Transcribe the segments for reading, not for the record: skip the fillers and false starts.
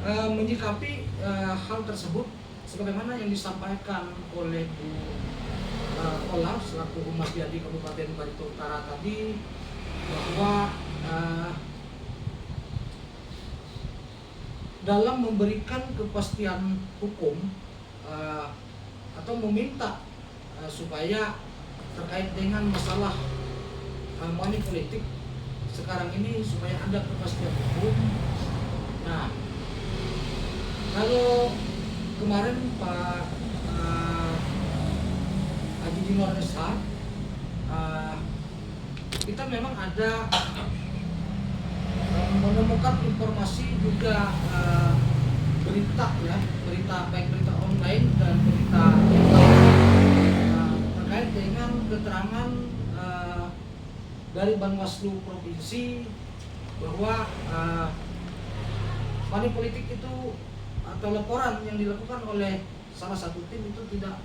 menyikapi hal tersebut sebagaimana yang disampaikan oleh Bu Ola selaku Humas Diadi Kabupaten Barito Utara tadi, bahwa dalam memberikan kepastian hukum atau meminta supaya terkait dengan masalah money politik sekarang ini supaya ada kepastian hukum. Nah, kalau kemarin Pak Haji Dinor SH, kita memang ada menemukan informasi juga berita baik berita online dan berita terkait dengan keterangan dari Banwaslu Provinsi bahwa money politik itu atau laporan yang dilakukan oleh salah satu tim itu tidak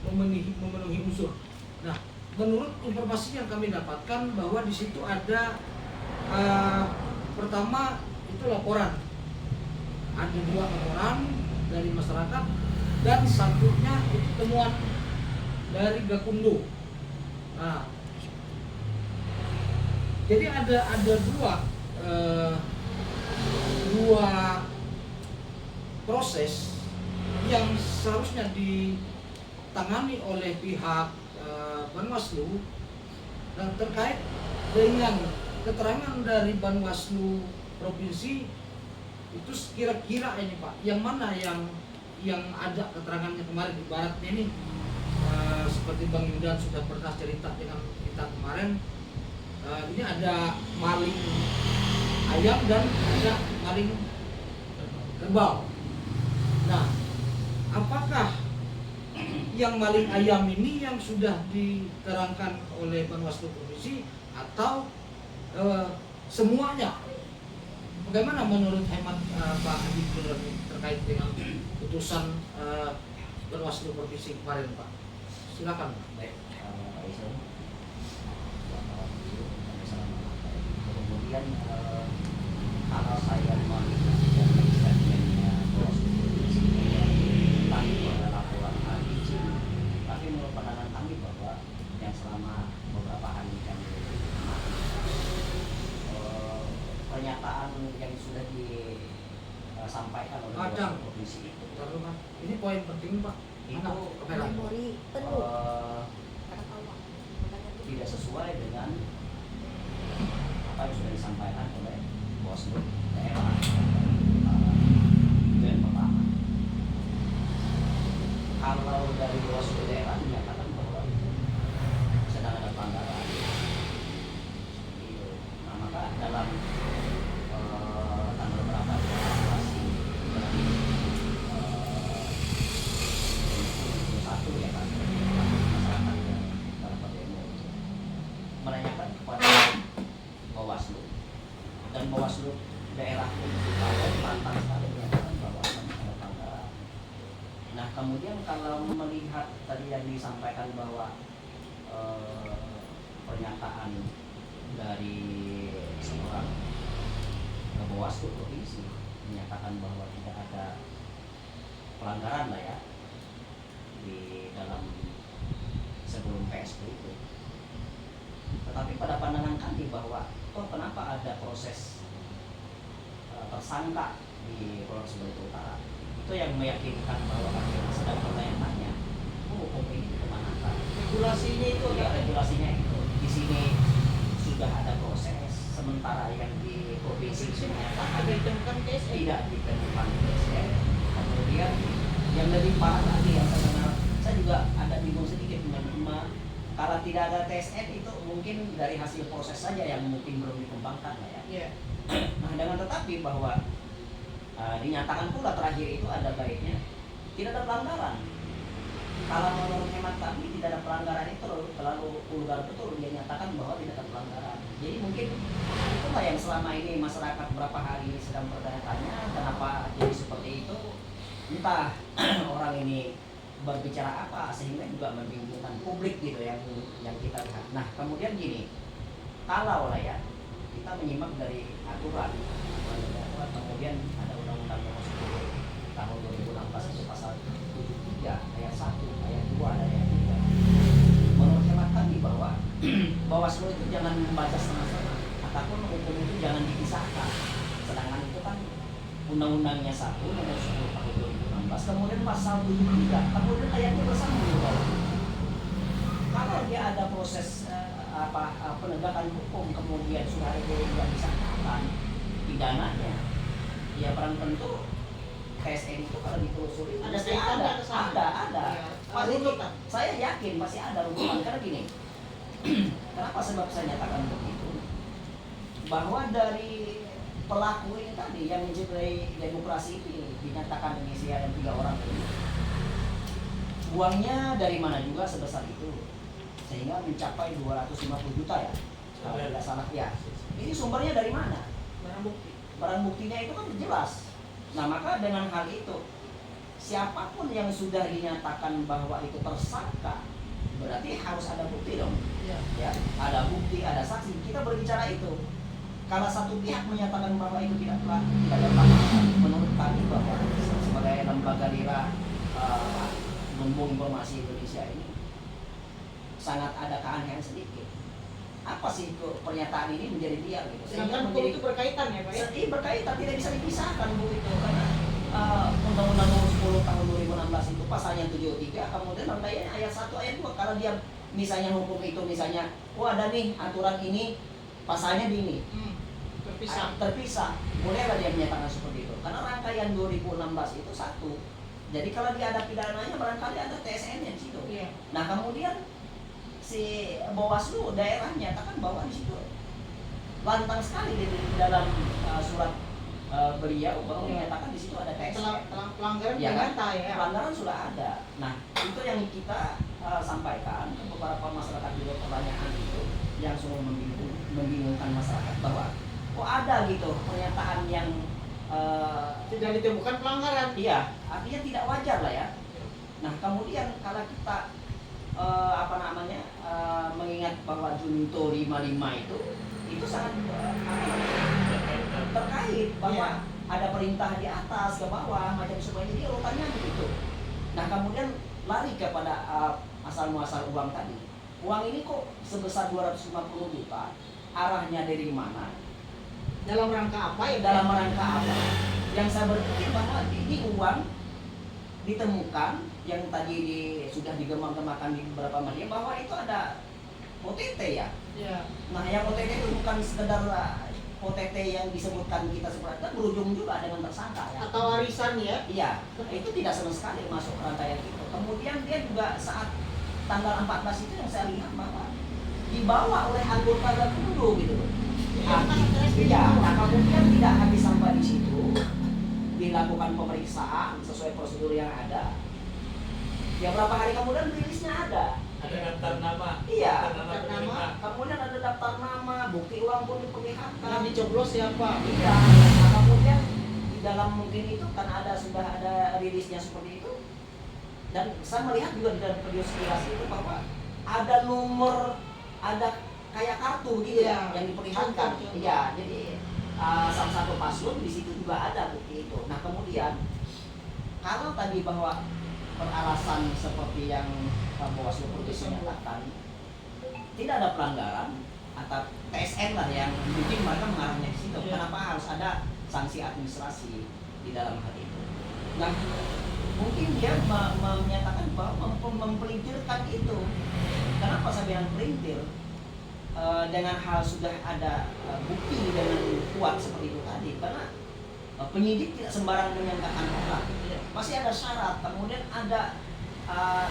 memenuhi unsur. Nah, menurut informasi yang kami dapatkan bahwa di situ ada pertama itu laporan, ada 2 laporan dari masyarakat dan satunya itu temuan dari Gakumdu. Nah, jadi ada dua proses yang seharusnya ditangani oleh pihak Banwaslu, dan terkait dengan keterangan dari Banwaslu Provinsi itu kira-kira ini Pak, yang mana yang ada keterangannya kemarin, ibaratnya ini seperti Bang Yudan sudah pernah cerita dengan kita kemarin, ini ada maling ayam dan ada maling kerbau. Nah, apakah yang maling ayam ini yang sudah diterangkan oleh Banwaslu Provinsi atau semuanya? Bagaimana menurut hemat Pak Haji terkait dengan putusan Banwaslu Provinsi kemarin, Pak? Silakan. Baik, Pak Isam. Kemudian kalau saya melihat dari statementnya Bawaslu Provinsi tadi pada laporan ADC, tapi menurut pandangan kami bahwa yang selama beberapa hari kami pernyataan yang sudah disampaikan oleh Bawaslu Provinsi itu, ini poin penting Pak, itu memori penuh tidak sesuai dengan apa yang sudah disampaikan oleh Bawaslu daerah. Itu yang pertama. Kalau dari Bawaslu daerah menyatakan bahwa sedang ada pelanggaran, nah maka dalam tanggal berapa evaluasi berarti 21 ya kan, masyarakat yang dalam demo menanyakan kepada Bawaslu, dan Bawaslu daerah pantang sekali menyatakan bahwa ada pelanggaran. Nah kemudian kalau melihat tadi yang disampaikan bahwa pernyataan dari seorang Bawaslu Provinsi menyatakan bahwa tidak ada pelanggaran lah ya di dalam sebelum PSB itu. Tetapi pada pandangan kami bahwa kenapa ada proses tersangka di Polres Barito Utara, itu yang meyakinkan bahwa kami sedang bertanya-tanya, hukum ini kemana? Regulasinya itu ya, regulasinya itu di sini sudah ada proses, sementara yang di provinsi menyatakan tidak ditemukan TSN. Kemudian yang lebih parah lagi yang saya juga ada bingung sedikit menerima, kalau tidak ada TSN itu mungkin dari hasil proses saja yang mungkin belum dikembangkan lah ya. Yeah. Nah dengan tetapi bahwa dinyatakan pula terakhir itu ada baiknya tidak ada pelanggaran. Kalau menurut hemat kami tidak ada pelanggaran itu terlalu vulgar betul, dia nyatakan bahwa tidak ada pelanggaran. Jadi mungkin itulah yang selama ini masyarakat berapa hari ini sedang bertanya-tanya kenapa jadi seperti itu. Entah orang ini berbicara apa sehingga juga membingungkan publik gitu yang kita lihat. Nah kemudian gini, kalau lah ya kita menyimak dari aturan, kemudian ada undang-undang nomor 10 membaca setengah-setengah ataupun hukum itu jangan dipisahkan. Sedangkan itu kan undang-undangnya 1 nomor 10 tahun 2016, kemudian pasal 73, kemudian ayatnya bersambung di bawah. Kalau dia ada proses penegakan hukum kemudian sudah ada yang disahkan pidananya, ya barang tentu KSN itu kalau ditelusuri Ada pasti kaitannya ada, ke sana. ada. Iya. Pasti Runtutan. saya yakin masih ada runtutan karena gini. Kenapa sebab saya nyatakan begitu? Bahwa dari pelaku ini tadi yang mencederai demokrasi ini dinyatakan Indonesia dan 3 orang ini, uangnya dari mana juga sebesar itu sehingga mencapai 250 juta ya kalau tidak salah ya. Ini sumbernya dari mana? Barang bukti. Barang buktinya itu kan jelas. Nah maka dengan hal itu siapapun yang sudah dinyatakan bahwa itu tersangka berarti harus ada bukti dong. Iya. Ya, ada bukti, ada saksi. Kita berbicara itu. Kalau satu pihak menyatakan bahwa itu tidak ada pelanggaran, menurut kami bahwa sebagai lembaga lira lumbung informasi Indonesia ini sangat ada keanehan sedikit. Apa sih pernyataan ini menjadi liar gitu? Sedangkan hukum itu berkaitan ya Pak ya? Iya berkaitan, tidak bisa dipisahkan Bu itu karena Undang-Undang Nomor 10 Tahun 2016 itu pasalnya 73, kemudian rangkaiannya ayat 1 ayat 2. Kalau dia misalnya hukum itu misalnya, oh ada nih aturan ini pasalnya di ini. Terpisah. Bolehlah dia menyatakan seperti itu. Karena rangkaian 2016 itu 1. Jadi kalau dia ada pidananya barangkali ada TSN-nya di situ. Iya. Nah, kemudian si Bawaslu daerah menyatakan bahwa di situ lantang sekali di dalam surat beliau bahwa menyatakan di situ ada TSN. Pelanggaran Ya kan? nyata ya. Pelanggaran sudah ada. Nah, itu yang kita sampaikan ke beberapa masyarakat juga pertanyaan itu yang sungguh membingungkan masyarakat bahwa kok ada gitu pernyataan yang Tidak ditemukan pelanggaran. iya, artinya tidak wajar lah ya. Nah, kemudian kalau kita mengingat bahwa Junto 55 itu sangat terkait bahwa ada perintah di atas ke bawah macam semuanya, jadi urutannya begitu. Nah, kemudian lari kepada asal muasal uang tadi. Uang ini kok sebesar 250 juta, arahnya dari mana? Dalam rangka apa ya? Dalam rangka apa? Yang saya berpikir bahwa ini uang ditemukan yang tadi sudah digemang-gemakan di beberapa media bahwa itu ada OTT ya. Ya. Nah, yang OTT itu bukan sekedar OTT yang disebutkan kita sebenarnya berujung juga dengan tersangka ya. Atau warisan ya? Iya, itu tidak sama sekali masuk rangkaian itu. Kemudian dia juga saat tanggal 14 itu yang saya lihat bahwa dibawa oleh anggota Gakumdu gitu loh. Iya, nah kemudian tidak habis sampai di situ, dilakukan pemeriksaan sesuai prosedur yang ada. Ya berapa hari kemudian rilisnya ada. Ada daftar nama. Iya. Daftar nama. Kemudian ada daftar nama, bukti uang pun diperlihatkan. Yang dicoblos siapa? Iya. Nah, kemudian di dalam mungkin itu kan sudah ada rilisnya seperti itu. Dan saya melihat juga di dalam video simulasi itu bahwa ada nomor, ada kayak kartu gitu ya yang diperlihatkan. Contoh. Iya, jadi salah satu paslon di situ juga ada bukti itu. Nah, kemudian kalau tadi bahwa beralasan seperti yang Bawaslu Provinsi menyatakan tidak ada pelanggaran atau TSN lah yang mungkin mereka mengarahnya di situ. Ya. Kenapa harus ada sanksi administrasi di dalam hal itu? Nah, mungkin dia menyatakan bahwa mempelintirkan itu. Kenapa saya bilang pelintir? Dengan hal sudah ada bukti dengan kuat seperti itu tadi, karena penyidik tidak sembarang menyangkakan orang, masih ada syarat, kemudian ada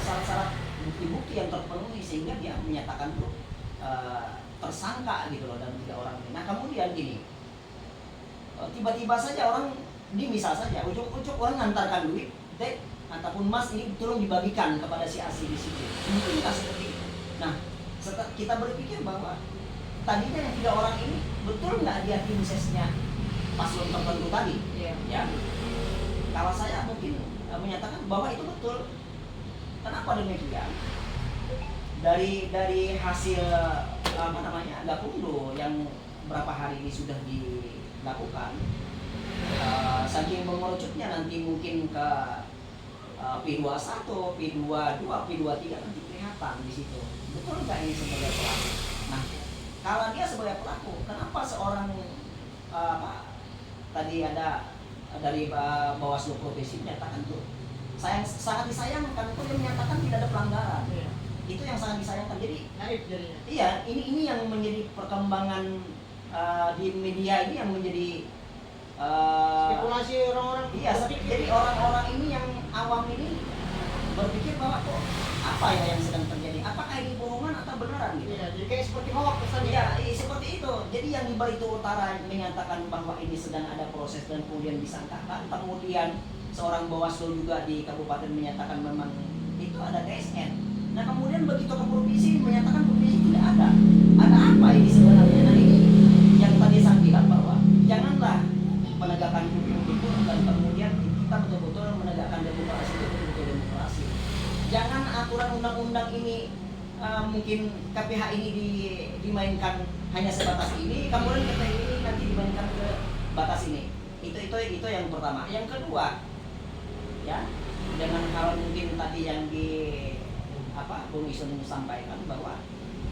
syarat-syarat bukti-bukti yang terpenuhi sehingga dia menyatakan itu tersangka gitu loh dan 3 orang ini. Nah, kemudian gini, tiba-tiba saja orang ini misal saja ujuk-ujuk orang ngantarkan duit, dek ataupun mas ini tolong dibagikan kepada si Asi di situ, mungkin nggak seperti itu. Nah, kita berpikir bahwa tadinya yang 3 orang ini betul nggak dia tim sesnya paslon tertentu tadi, ya. Kalau saya mungkin menyatakan bahwa itu betul. Kenapa demikian? Dari hasil Gakumdu yang berapa hari ini sudah dilakukan, saking mengerucutnya nanti mungkin ke P21, P22, P23 nanti kelihatan di situ. Betul nggak ini sebagai pelaku? Nah, Kalau dia sebagai pelaku, kenapa seorang tadi ada dari Bawaslu Provinsi menyatakan tuh sangat disayangkan itu, dia menyatakan tidak ada pelanggaran. Iya. Itu yang sangat disayangkan. Jadi Naif jadinya. iya, ini yang menjadi perkembangan di media ini yang menjadi Spekulasi orang-orang. iya, jadi orang-orang ini yang awam ini berpikir bahwa kok apa ya yang sedang terjadi? Apakah ini bohongan atau beneran gitu? Iya, jadi kayak seperti hoax kesannya. Iya, seperti itu. Jadi yang di Barito Utara menyatakan bahwa ini sedang ada proses dan kemudian disangkakan, kemudian seorang Bawaslu juga di kabupaten menyatakan memang itu ada DSN. Nah kemudian begitu ke provinsi menyatakan provinsi tidak ada. Ada apa ini sebenarnya? Nah ini yang tadi saya bilang bahwa janganlah penegakan hukum itu dan kemudian kita betul-betul menegakkan demokrasi itu betul-betul demokrasi. Jangan aturan undang-undang ini mungkin KPH ini dimainkan hanya sebatas ini, kemudian KPH ini nanti dimainkan ke batas ini. Itu yang pertama. Yang kedua, ya dengan hal mungkin tadi yang di Bung Isun sampaikan bahwa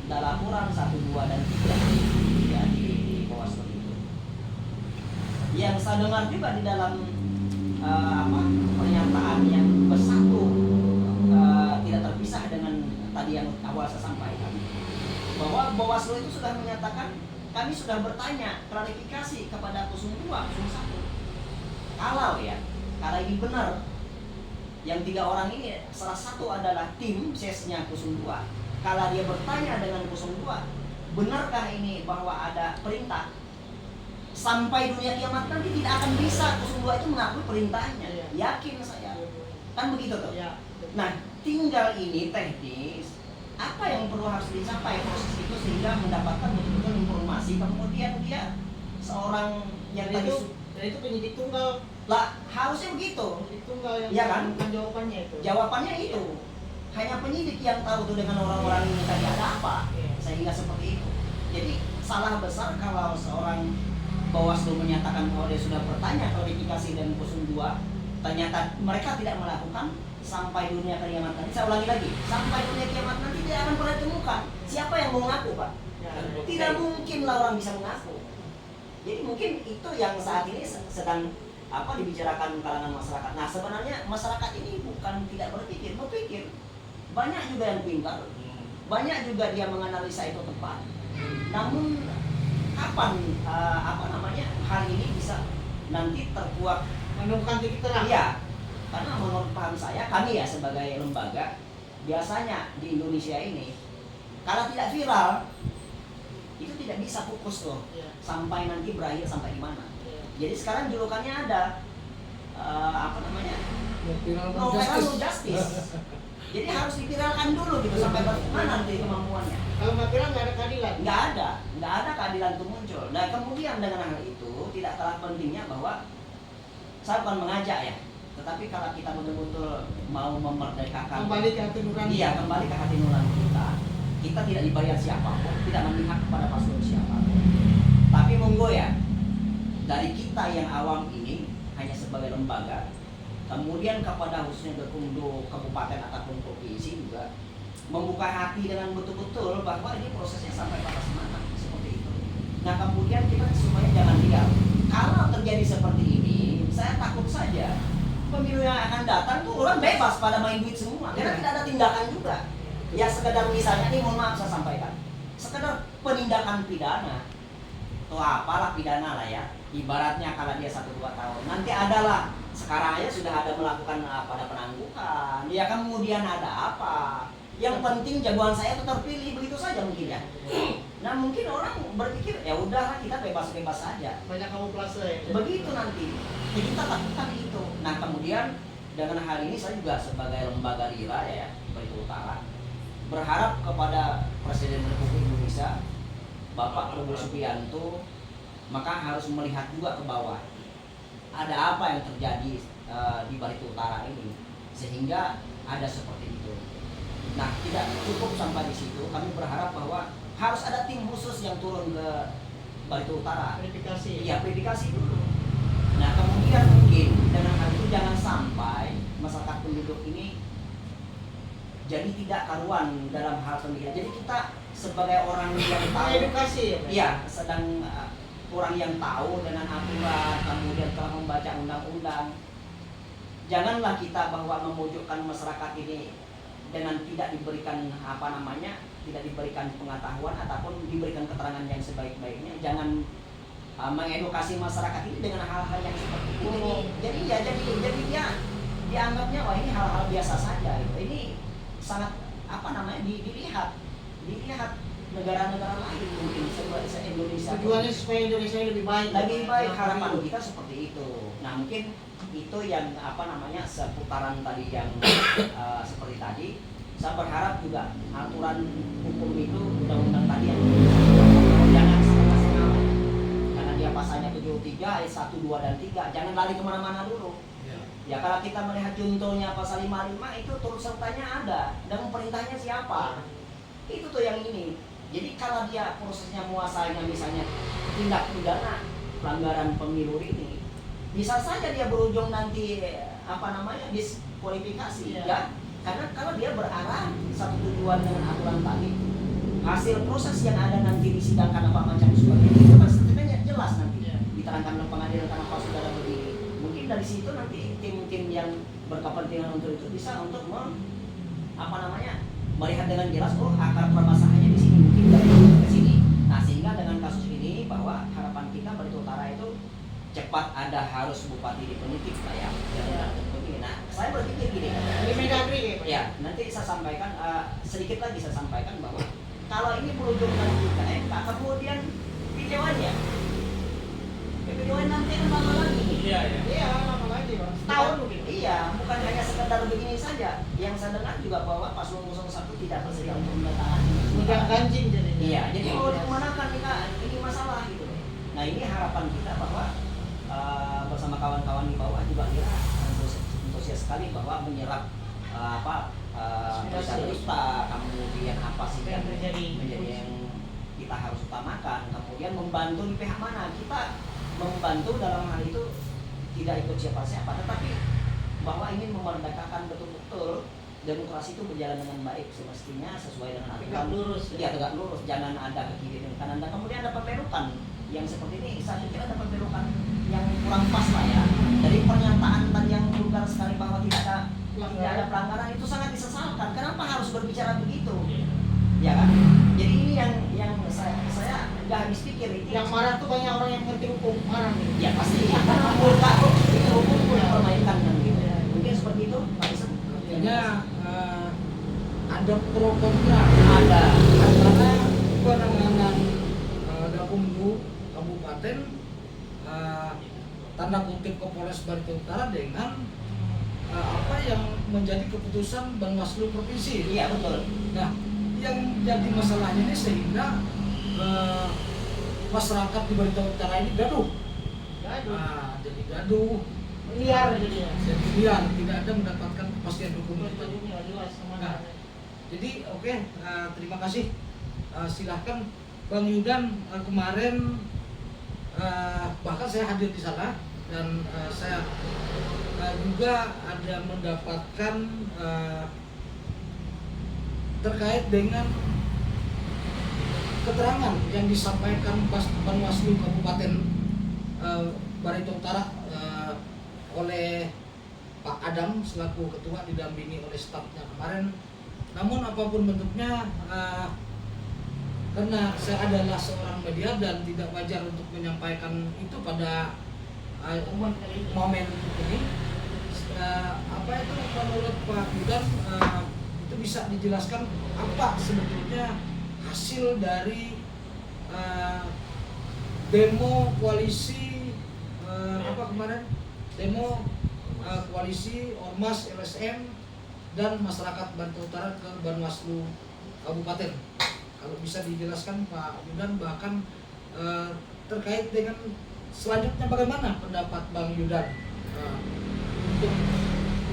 ada laporan 1, 2, dan 3 ya di Bawaslu itu. Yang saya dengar juga di dalam pernyataan yang bersatu tidak terpisah dengan tadi yang awal saya sampaikan bahwa Bawaslu itu sudah menyatakan kami sudah bertanya klarifikasi kepada 02, 01 kalau ini benar yang 3 orang ini salah satu adalah tim sesnya 02. Kalau dia bertanya dengan 02, benarkah ini bahwa ada perintah? Sampai dunia kiamat nanti tidak akan bisa 02 itu mengakui perintahnya. Iya. Yakin saya. Kan begitu tuh. Iya. Nah, tinggal ini teknis apa yang perlu harus dicapai proses itu sehingga mendapatkan betul-betul informasi, kemudian dia seorang yang Dan tadi itu penyidik tunggal. lah harusnya begitu. Penyidik tunggal yang Iya kan? menentukan jawabannya itu. Jawabannya itu hanya penyidik yang tahu tuh dengan orang-orang ini tadi ada apa, Iya. sehingga seperti itu. Jadi salah besar kalau seorang Bawaslu menyatakan bahwa dia sudah bertanya klarifikasi dan 02, ternyata mereka tidak melakukan sampai dunia kiamat nanti. Saya ulangi lagi, sampai dunia kiamat nanti tidak akan pernah ditemukan siapa yang mau mengaku, Pak. Ya. Tidak mungkin lah orang bisa mengaku. Jadi mungkin itu yang saat ini sedang dibicarakan kalangan masyarakat. Nah sebenarnya masyarakat ini bukan tidak berpikir. Banyak juga yang pintar, banyak juga dia menganalisa itu tepat. Namun kapan hal ini bisa nanti terkuak Menemukan titik terang. Iya, karena menurut paham saya, kami ya sebagai lembaga, biasanya di Indonesia ini, kalau tidak viral, itu tidak bisa fokus loh, Iya. sampai nanti berakhir sampai di mana. Iya. Jadi sekarang julukannya ada, no viral no justice. Jadi harus diviralkan dulu gitu, sampai bagaimana nanti kemampuannya. Kalau nggak viral nggak ada keadilan. Nggak ada keadilan itu muncul. Nah kemudian dengan hal itu, tidak kalah pentingnya bahwa saya bukan mengajak ya, tetapi kalau kita betul-betul mau memerdekakan Kembali ke hati nurani. iya, kembali ke hati nurani kita tidak dibayar siapapun, tidak memihak kepada paslon siapapun. Tapi monggo ya, dari kita yang awam ini hanya sebagai lembaga, kemudian kepada khususnya Gakumdu kabupaten ataupun provinsi juga membuka hati dengan betul-betul bahwa ini prosesnya sampai batas mana seperti itu. Nah kemudian kita semuanya jangan diam. Kalau terjadi seperti ini, saya takut saja pemilu yang akan datang tuh orang bebas pada main duit semua, karena tidak ada tindakan juga. Ya sekedar misalnya ini mohon maaf saya sampaikan, sekedar penindakan pidana atau apalah pidana lah ya, ibaratnya kalau dia 1-2 tahun nanti adalah sekarang aja sudah ada melakukan pada penangguhan ya, kemudian ada apa, yang penting jagoan saya itu terpilih, begitu saja mungkin ya. Nah mungkin orang berpikir ya udahlah kita bebas-bebas saja, Banyak kamuflase ya. begitu nanti ya, kita takutkan itu. Nah kemudian dengan hal ini saya juga sebagai lembaga RIRA ya Barito Utara berharap kepada Presiden Republik Indonesia Bapak Prabowo Subianto, maka harus melihat juga ke bawah ada apa yang terjadi di Barito Utara ini sehingga ada seperti itu. Nah tidak cukup sampai di situ, kami berharap bahwa harus ada tim khusus yang turun ke Barito Utara. Verifikasi. Iya, verifikasi dulu. Nah kemudian mungkin dengan hal itu jangan sampai masyarakat penduduk ini jadi tidak karuan dalam hal pemikiran. Jadi kita sebagai orang yang tahu, edukasi ya. iya, sedang orang yang tahu dengan aturan, kemudian telah membaca undang-undang. Janganlah kita bahwa memojokkan masyarakat ini dengan tidak diberikan tidak diberikan pengetahuan ataupun diberikan keterangan yang sebaik-baiknya. Jangan mengedukasi masyarakat ini dengan hal-hal yang seperti ini. Jadi dia dianggapnya wah ini hal-hal biasa saja. Ini sangat dilihat negara-negara lain mungkin se-Indonesia. Tujuannya supaya Indonesia ini lebih baik. Lebih baik, harapan kita seperti itu. Nah mungkin itu yang seputaran tadi yang seperti tadi. Saya berharap juga aturan hukum itu undang-undang tadi yang jangan setengah-setengah, karena dia pasalnya 73 ayat 1, 2 dan 3. Jangan lari kemana-mana dulu. Ya kalau kita melihat contohnya pasal 55 itu turut sertanya ada dan perintahnya siapa? Itu tuh yang ini. Jadi kalau dia prosesnya muasalnya misalnya tindak pidana pelanggaran pemilu ini, bisa saja dia berujung nanti diskualifikasi ya. Karena kalau dia berarah satu tujuan dengan aturan tadi, hasil proses yang ada nanti disidangkan apa macam sebagainya itu kan sebenarnya jelas nanti diterangkan oleh pengadilan kenapa saudara begini. Mungkin dari situ nanti tim-tim yang berkepentingan untuk itu bisa untuk melihat dengan jelas akar permasalahannya di sini mungkin dari ke sini. Nah sehingga dengan kasus ini bahwa harapan kita Barito Utara itu cepat ada harus bupati definitif lah ya. Nah saya berpikir gini. Ya nanti saya sampaikan sedikit lagi saya sampaikan bahwa kalau ini berujung nanti ke MK kemudian tinjauannya PPDWN nanti kan lama lagi. Iya, lama lagi Pak. Setahun mungkin. Iya, bukan hanya sekedar begini saja. Yang saya dengar juga bahwa Paslon 01 tidak bersedia untuk mendatangani. Udah ganjing jadi. Iya, jadi mau dikemanakan ini masalah gitu. Nah ini harapan kita bahwa bersama kawan-kawan di bawah juga kita antusias sekali bahwa menyerap berita kemudian apa sih yang menjadi yang kita harus utamakan, kemudian membantu di pihak mana kita membantu dalam hal itu tidak ikut siapa-siapa, tetapi bahwa ingin memerdekakan betul-betul demokrasi itu berjalan dengan baik semestinya sesuai dengan aturan. Tegak lurus. Ya tegak lurus, jangan ada ke kiri dan kanan. Dan kemudian ada pembelokan yang seperti ini, saya kira ada pembelokan yang kurang pas lah ya. Dari pernyataan tadi yang vulgar sekali bahwa tidak ada pelanggaran itu sangat disesalkan. Kenapa harus berbicara begitu? Ya kan? Jadi ini yang saya nggak habis pikir ini. Yang marah tuh banyak orang yang ngerti hukum, marah nih. Ya pasti karena itu hukum dipermainkan kan gitu. Mungkin seperti itu Pak Isem. Artinya ada pro kontra Ada antara penanganan Gakumdu Kabupaten tanda kutip Kapolres Barito Utara dengan apa yang menjadi keputusan Bawaslu provinsi. Iya betul. Nah, yang jadi masalahnya ini sehingga masyarakat di Barito Utara ini gaduh. Jadi gaduh, Liar jadinya. jadi liar, tidak ada mendapatkan kepastian hukum. Nggak jelas sama. Nah, jadi oke, terima kasih. Silahkan Bang Yudan, kemarin bahkan saya hadir di sana dan saya juga ada mendapatkan terkait dengan keterangan yang disampaikan Bawaslu Kabupaten Barito Utara oleh Pak Adam selaku ketua didampingi oleh stafnya kemarin. Namun apapun bentuknya, karena saya adalah seorang media dan tidak wajar untuk menyampaikan itu pada momen ini, apa itu menurut Pak Yudan itu bisa dijelaskan apa sebetulnya hasil dari demo koalisi kemarin demo koalisi Ormas, LSM dan masyarakat Barito Utara ke Bawaslu Kabupaten. Kalau bisa dijelaskan Pak Yudan, bahkan terkait dengan selanjutnya bagaimana pendapat Bang Yudan untuk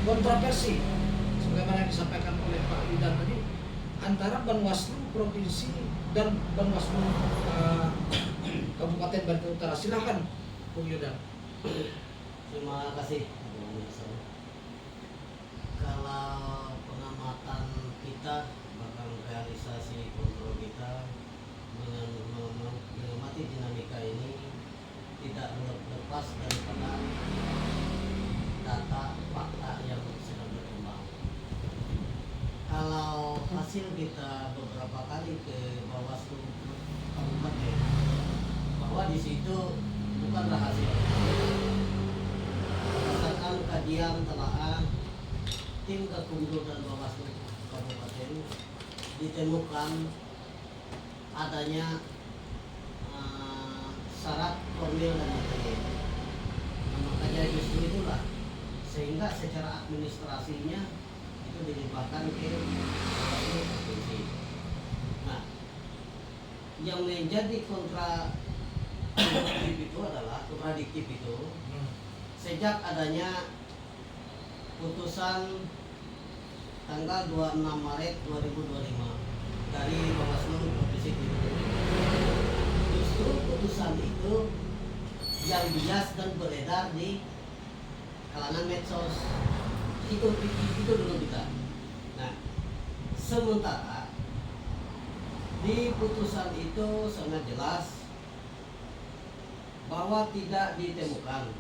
kontroversi sebagaimana yang disampaikan oleh Pak Yudan tadi antara Bawaslu provinsi dan Bawaslu Kabupaten Barito Utara. Silakan Bung Yudan. Terima kasih. Kalau pengamatan kita bahkan realisasi kontrol kita mengamati dinamika ini tidak lepas daripada data fakta yang sedang berkembang. Kalau hasil kita beberapa kali ke Bawaslu Kabupaten, bahwa di situ bukan rahasia. Berdasarkan kajian telaah tim Gakumdu dan Bawaslu Kabupaten, ditemukan adanya syarat formil dan material. Nah, makanya justru itulah sehingga secara administrasinya itu dilimpahkan ke Bawaslu provinsi. Nah, yang menjadi kontradiktif itu sejak adanya putusan tanggal 26 Maret 2025 dari Bawaslu Provinsi Gunung. Justru putusan itu yang bias dan beredar di kalangan medsos itu dulu kita. Nah, sementara di putusan itu sangat jelas bahwa tidak ditemukan,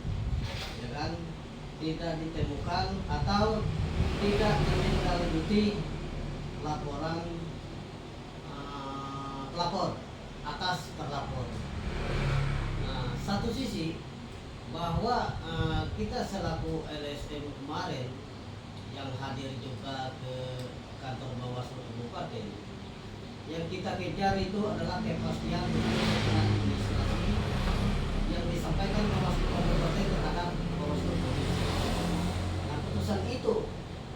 ya kan? Tidak ditemukan atau tidak ditindaklanjuti laporan pelapor atas terlapor. Nah, satu sisi bahwa kita selaku LSM kemarin yang hadir juga ke kantor Bawaslu Kabupaten, yang kita kejar itu adalah kepastian administrasi yang disampaikan Bawaslu Kabupaten terhadap Bawaslu Provinsi. Nah, putusan itu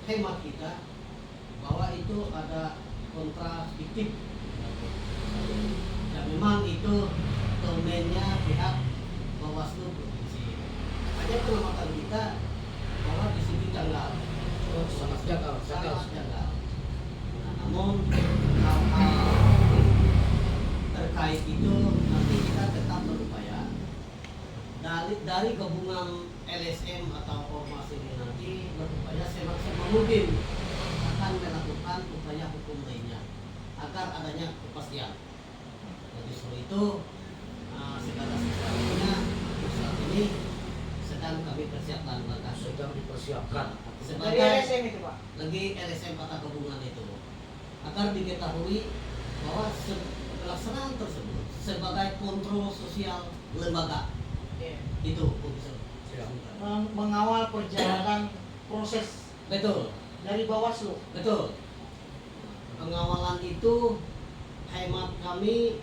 hemat kita bahwa itu ada kontradiktif. Ya memang itu domainnya pihak Bawaslu Provinsi. Hanya pengamatan kita bahwa di situ janggal. Sangat janggal. Sangat janggal. Nah, namun hal-hal terkait itu nanti kita tetap berupaya dari gabungan LSM atau ormas ini nanti berupaya semaksimal mungkin akan melakukan upaya hukum lainnya agar adanya kepastian. Nah, justru itu segala sesuatunya saat ini sedang kami persiapkan langkah Sedang dipersiapkan. Dari sebagai LSM itu Pak. lagi LSM atau gabungan itu agar diketahui bahwa pelaksanaan tersebut sebagai kontrol sosial lembaga Iya. itu Profesor. Mengawal perjalanan proses Betul, dari Bawaslu. betul. Pengawalan itu hemat kami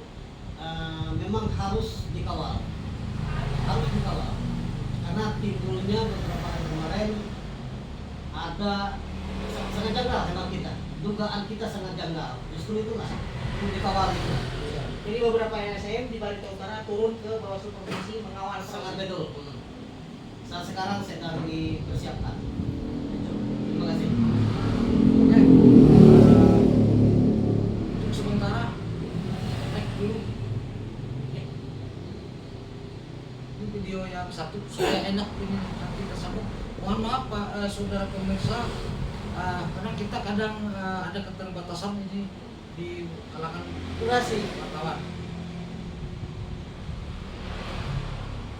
memang harus dikawal, karena timbulnya beberapa hari kemarin ada sangat janggal hemat kita, dugaan kita sangat janggal. Justru itulah perlu dikawal itu. Jadi beberapa LSM di Barito Utara turun ke Bawaslu Provinsi mengawal Sangat proses. betul. Saat sekarang sedang dipersiapkan. Itu. Terima kasih. Oke. Untuk sementara naik dulu. Ini video yang satu supaya enak ini nanti tersambung. Mohon maaf Pak saudara pemirsa, karena kita kadang ada keterbatasan ini di kalangan Durasi. wartawan.